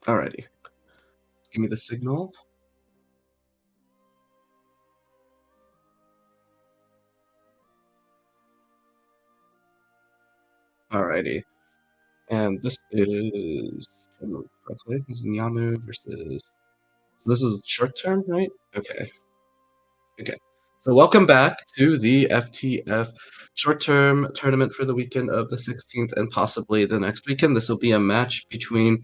Alrighty. Give me the signal. Alrighty. And this is correctly. This is nyamu versus. This is short term, right? Okay. Okay. So welcome back to the FTF short term tournament for the weekend of the 16th and possibly the next weekend. This will be a match between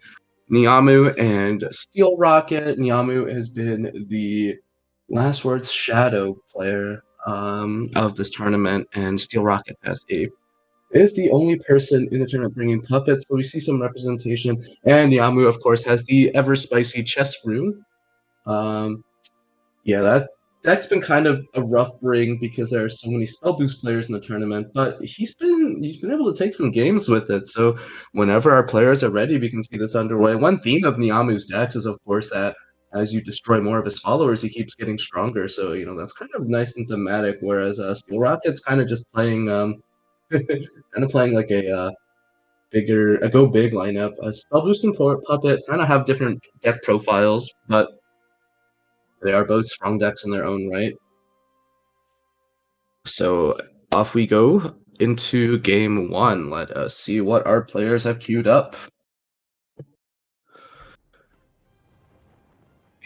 nyamu and Steelrocket. Nyamu has been the last words shadow player of this tournament, and Steelrocket is the only person in the tournament bringing puppets, so we see some representation. And Nyamu, of course, has the ever spicy chess rune. Yeah, that deck's been kind of a rough bring because there are so many spell boost players in the tournament, but he's been able to take some games with it. So whenever our players are ready, we can see this underway. One theme of Nyamu's decks is, of course, that as you destroy more of his followers, he keeps getting stronger. So that's kind of nice and thematic. Whereas Steel Rocket's kind of just playing kind of playing like a go big lineup. Spell boost and puppet kind of have different deck profiles, but they are both strong decks in their own right. So off we go into game one. Let us see what our players have queued up.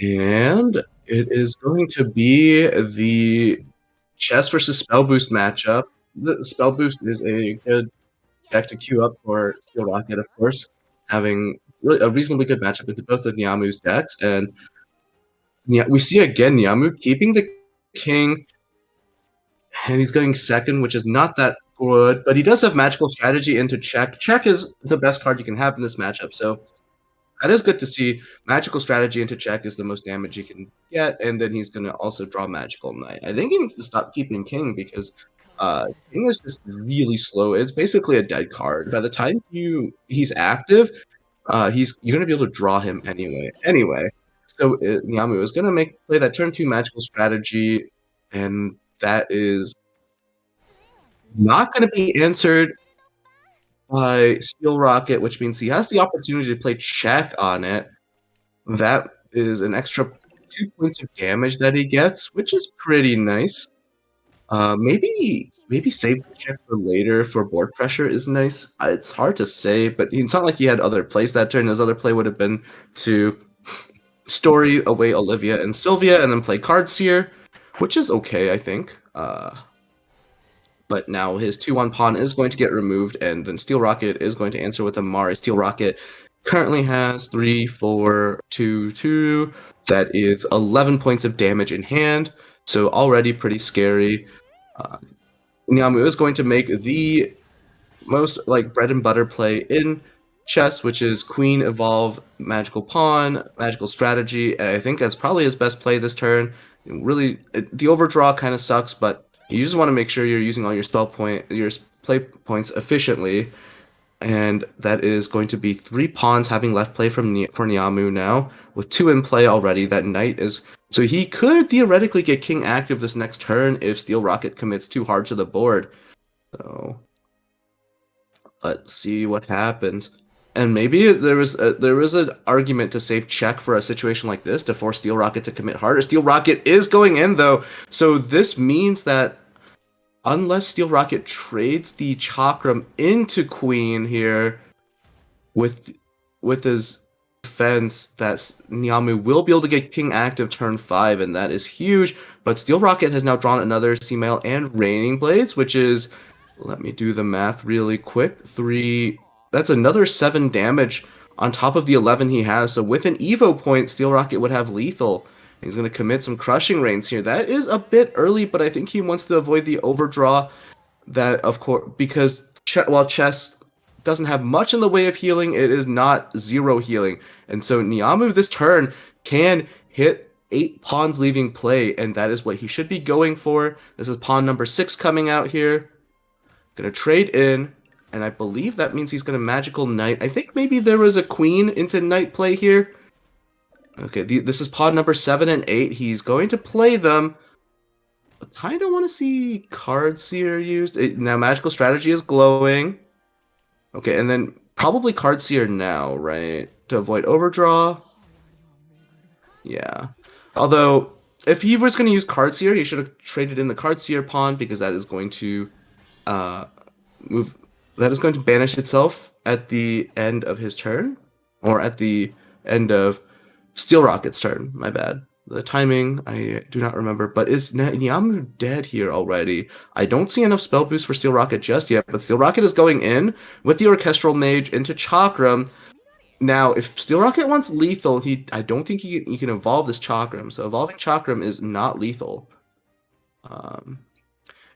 And it is going to be the chess versus spell boost matchup. The spell boost is a good deck to queue up for Steel Rocket, of course, having really a reasonably good matchup into both of Nyamu's decks. And we see again Nyamu keeping the king, and he's going second, which is not that good, but he does have magical strategy into check. Check is the best card you can have in this matchup, so that is good to see. Magical strategy into check is the most damage he can get, and then he's going to also draw magical knight. I think he needs to stop keeping king because king is just really slow. It's basically a dead card. By the time he's active, you're going to be able to draw him anyway. So Nyamu is going to play that turn 2 magical strategy, and that is not going to be answered by Steel Rocket, which means he has the opportunity to play check on it. That is an extra 2 points of damage that he gets, which is pretty nice. Maybe save the check for later for board pressure is nice. It's hard to say, but it's not like he had other plays that turn. His other play would have been to story away Olivia and Sylvia and then play Card Seer, which is okay, I think. But now his 2-1 pawn is going to get removed, and then Steel Rocket is going to answer with a Mari. Steel Rocket currently has 3, 4, 2, 2. That is 11 points of damage in hand, so already pretty scary. Nyamu is going to make the most bread and butter play in chess, which is queen, evolve, magical pawn, magical strategy, and I think that's probably his best play this turn. Really, the overdraw kind of sucks, but you just want to make sure you're using all your your play points efficiently, and that is going to be 3 pawns having left play for Nyamu now, with 2 in play already. That knight is so he could theoretically get king active this next turn if Steel Rocket commits too hard to the board. So let's see what happens. And maybe there was an argument to save check for a situation like this to force Steel Rocket to commit harder. Steel Rocket is going in though, so this means that unless Steel Rocket trades the Chakram into Queen here with his defense, that Nyamu will be able to get King active turn 5, and that is huge. But Steel Rocket has now drawn another Seamail and Raining Blades, which is, let me do the math really quick, 3... That's another 7 damage on top of the 11 he has. So with an Evo point, Steel Rocket would have lethal. He's going to commit some Crushing Rains here. That is a bit early, but I think he wants to avoid the overdraw. That, of course, because while chess doesn't have much in the way of healing, it is not 0 healing. And so Nyamu this turn can hit 8 pawns leaving play, and that is what he should be going for. This is pawn number 6 coming out here. Going to trade in. And I believe that means he's going to magical knight. I think maybe there was a queen into knight play here. Okay, this is pawn number 7 and 8. He's going to play them. I kind of want to see Card Seer used. Now magical strategy is glowing. Okay, and then probably Card Seer now, right? to avoid overdraw. Yeah. Although, if he was going to use Card Seer, he should have traded in the Card Seer pawn because that is going to uh, move. That is going to banish itself at the end of his turn, or at the end of Steelrocket's turn. My bad. The timing, I do not remember. But is nyamu dead here already? I don't see enough spell boost for Steelrocket just yet, but Steelrocket is going in with the Orchestral Mage into Chakram. Now, if Steelrocket wants lethal, I don't think he can evolve this Chakram. So evolving Chakram is not lethal.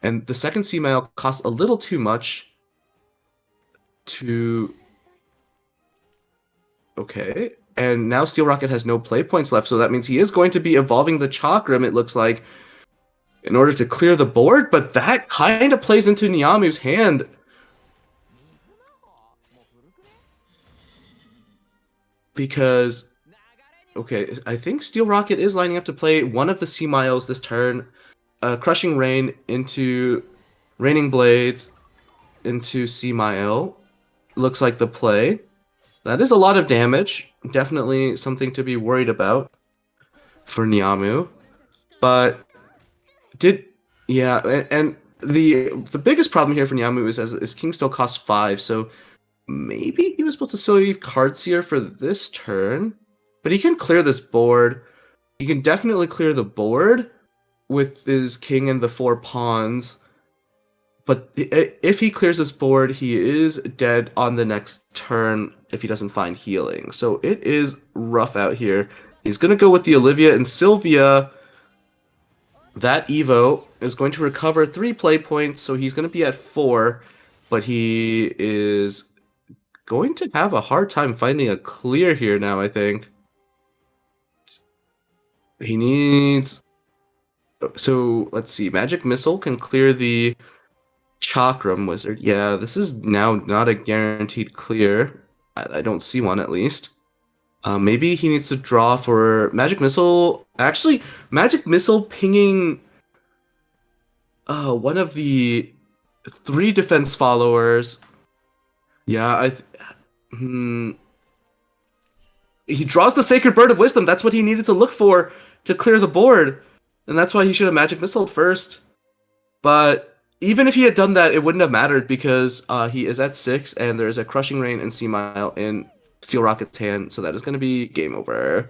And the second C-Mail costs a little too much to... Okay. And now Steelrocket has no play points left, so that means he is going to be evolving the Chakram, it looks like, in order to clear the board, but that kind of plays into Nyamu's hand. Because, okay, I think Steelrocket is lining up to play one of the C-Miles this turn. Crushing Rain into Raining Blades into C-Mile. Looks like the play. That is a lot of damage. Definitely something to be worried about for Nyamu. But and the biggest problem here for Nyamu is King still costs 5, so maybe he was supposed to still leave Card Seer for this turn. But he can clear this board. He can definitely clear the board with his king and the 4 pawns. But if he clears this board, he is dead on the next turn if he doesn't find healing. So it is rough out here. He's going to go with the Olivia and Sylvia. That Evo is going to recover 3 play points, so he's going to be at 4. But he is going to have a hard time finding a clear here now, I think. He needs... So, let's see. Magic Missile can clear the Chakram Wizard. Yeah, this is now not a guaranteed clear. I don't see one, at least. Maybe he needs to draw for Magic Missile. Actually, Magic Missile pinging one of the 3 defense followers. Yeah, he draws the Sacred Bird of Wisdom. That's what he needed to look for to clear the board. And that's why he should have Magic Missiled first. But even if he had done that, it wouldn't have mattered because he is at 6 and there's a Crushing Rain and C-Mile in Steelrocket's hand. So that is going to be game over.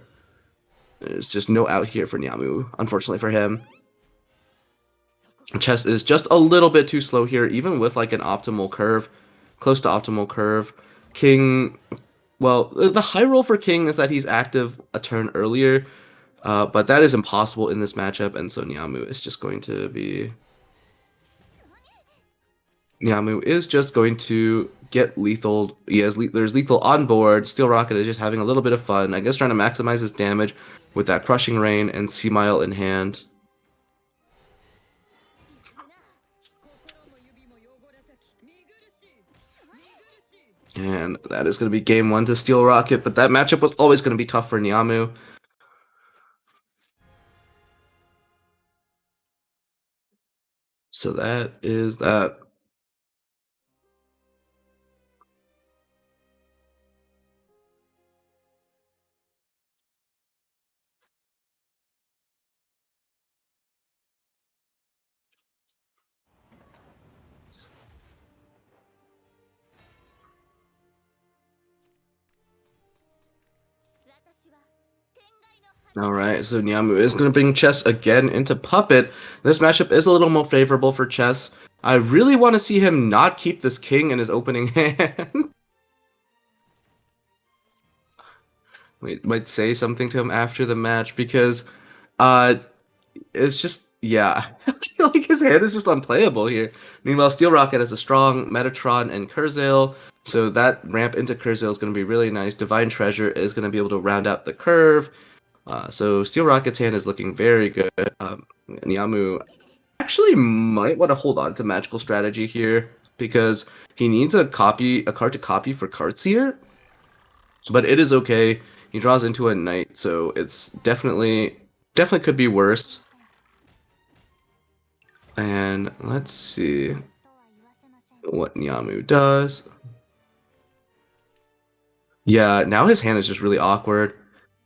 There's just no out here for Nyamu, unfortunately for him. Chess is just a little bit too slow here, even with like an optimal curve, close to optimal curve. King, well, the high roll for King is that he's active a turn earlier, but that is impossible in this matchup, and so Nyamu is just going to be... Nyamu is just going to get lethal. There's lethal on board. Steelrocket is just having a little bit of fun, I guess trying to maximize his damage with that Crushing Rain and C-Mile in hand. And that is going to be game 1 to Steelrocket, but that matchup was always going to be tough for Nyamu. So that is that. Alright, so Nyamu is going to bring Chess again into Puppet. This matchup is a little more favorable for Chess. I really want to see him not keep this king in his opening hand. We might say something to him after the match because it's just, yeah, I feel like his hand is just unplayable here. Meanwhile, Steelrocket has a strong Metatron and Kurzale, so that ramp into Kurzale is going to be really nice. Divine Treasure is going to be able to round out the curve. So Steelrocket's hand is looking very good. Nyamu actually might want to hold on to Magical Strategy here because he needs a card to copy for Card Seer. But it is okay. He draws into a knight, so it's definitely could be worse. And let's see what Nyamu does. Yeah, now his hand is just really awkward.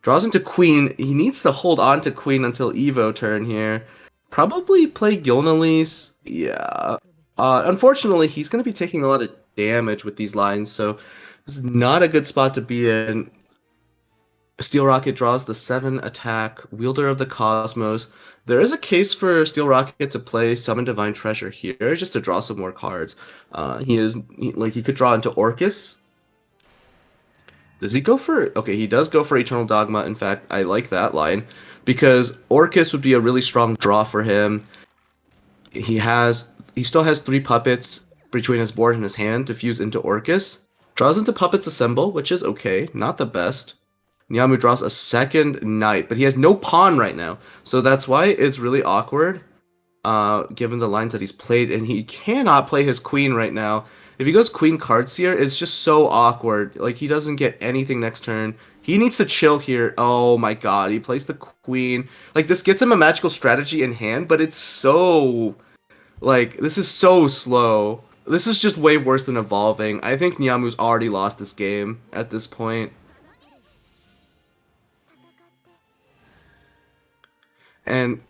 Draws into queen. He needs to hold on to queen until Evo turn here. Probably play Gilnelis. Yeah. Unfortunately, he's going to be taking a lot of damage with these lines, so this is not a good spot to be in. Steelrocket draws the 7 attack, Wielder of the Cosmos. There is a case for Steelrocket to play Summon Divine Treasure here, just to draw some more cards. He could draw into Orcus. Does he go for... Okay, he does go for Eternal Dogma. In fact, I like that line, because Orcus would be a really strong draw for him. He still has 3 puppets between his board and his hand to fuse into Orcus. Draws into Puppets Assemble, which is okay, not the best. Nyamu draws a second knight, but he has no pawn right now. So that's why it's really awkward, given the lines that he's played, and he cannot play his queen right now. If he goes queen Cardseer, it's just so awkward. Like, he doesn't get anything next turn. He needs to chill here. Oh my god, he plays the queen. Like, this gets him a magical strategy in hand, but it's so... Like, this is so slow. This is just way worse than evolving. I think Nyamu's already lost this game at this point. And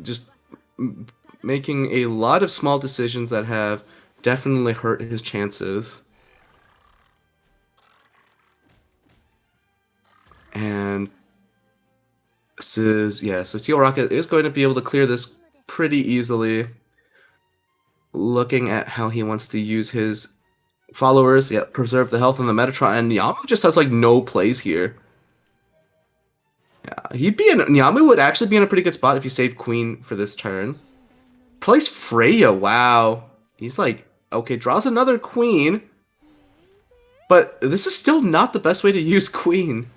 just making a lot of small decisions that have definitely hurt his chances. And this is, yeah, so Steelrocket is going to be able to clear this pretty easily. Looking at how he wants to use his followers, yeah, preserve the health in the Metatron, and Nyamu just has like no plays here. Yeah, Nyamu would actually be in a pretty good spot if you save Queen for this turn. Plays Freya, wow. He's like, okay, draws another Queen. But this is still not the best way to use Queen.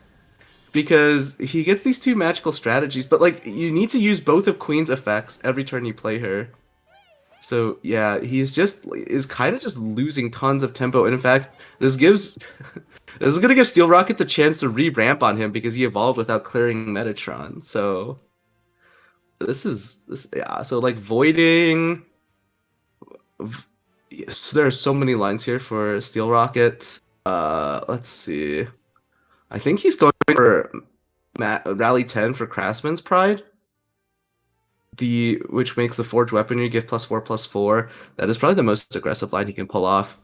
Because he gets these 2 magical strategies, but like, you need to use both of Queen's effects every turn you play her. So yeah, is kind of just losing tons of tempo, and in fact, this is gonna give Steelrocket the chance to re-ramp on him because he evolved without clearing Metatron. So yeah. So like voiding. Yes, there are so many lines here for Steelrocket. Let's see. I think he's going for Rally 10 for Craftsman's Pride. Which makes the forged weaponry give +4/+4. That is probably the most aggressive line he can pull off.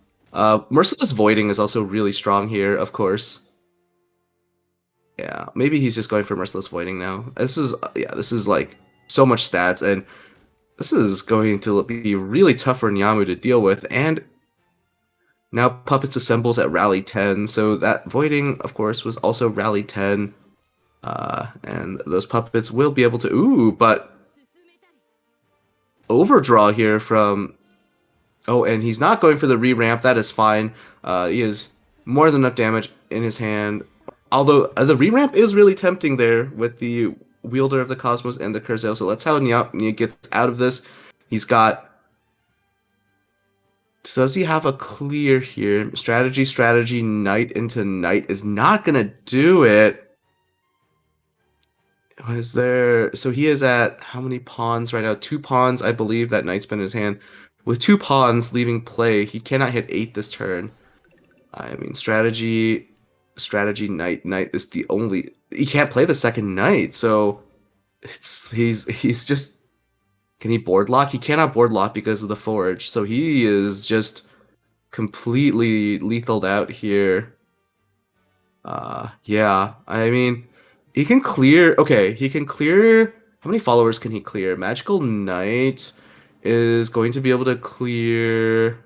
Merciless Voiding is also really strong here, of course. Yeah, maybe he's just going for Merciless Voiding now. This is like so much stats, and this is going to be really tough for Nyamu to deal with. And now Puppets assembles at Rally 10, so that Voiding, of course, was also Rally 10. And those puppets will be able to... Ooh, but... Overdraw here from... Oh, and he's not going for the re-ramp. That is fine. He has more than enough damage in his hand. Although the re-ramp is really tempting there with the Wielder of the Cosmos and the Curzel. So let's how Nya gets out of this. He's got... Does he have a clear here? Strategy, knight into knight is not going to do it. Was there... So he is at how many pawns right now? 2 pawns, I believe. That knight's been in his hand. With 2 pawns leaving play, he cannot hit 8 this turn. I mean, strategy, knight is the only... He can't play the second knight, so... He's just... Can he board lock? He cannot board lock because of the forge, so he is just completely lethaled out here. Yeah, I mean... He can clear... Okay, he can clear... How many followers can he clear? Magical Knight is going to be able to clear...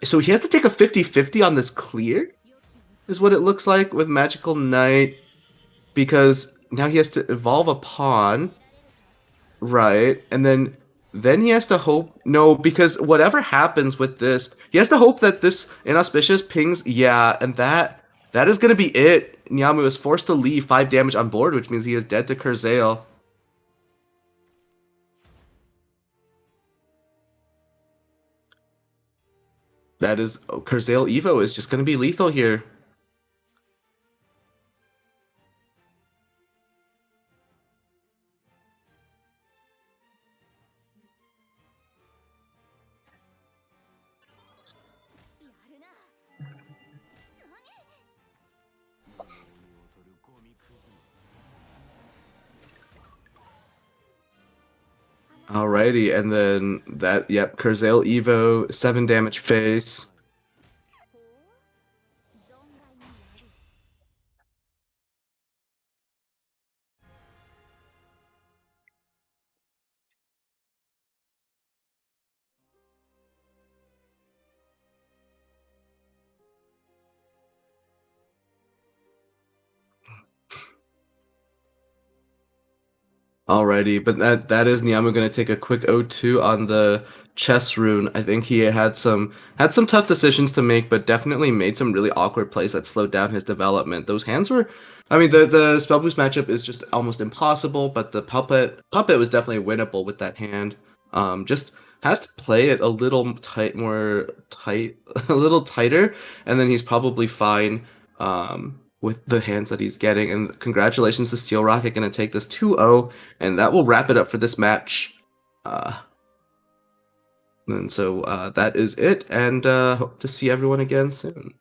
So he has to take a 50-50 on this clear? Is what it looks like with Magical Knight. Because now he has to evolve a pawn. Right, and then he has to hope... No, because whatever happens with this, he has to hope that this Inauspicious pings... Yeah, and that is going to be it. Nyamu is forced to leave 5 damage on board, which means he is dead to Curzel. That is... Oh, Curzel Evo is just going to be lethal here. Alrighty, and then that, yep, Curzail Evo, 7 damage face. Alrighty, but that is nyamu gonna take a quick O2 on the chess rune. I think he had some tough decisions to make, but definitely made some really awkward plays that slowed down his development. Those hands were, I mean, the spell boost matchup is just almost impossible, but the puppet was definitely winnable with that hand. Just has to play it a little more tight, a little tighter, and then he's probably fine. With the hands that he's getting. And congratulations to Steelrocket, going to take this 2-0, and that will wrap it up for this match. And so that is it, and hope to see everyone again soon.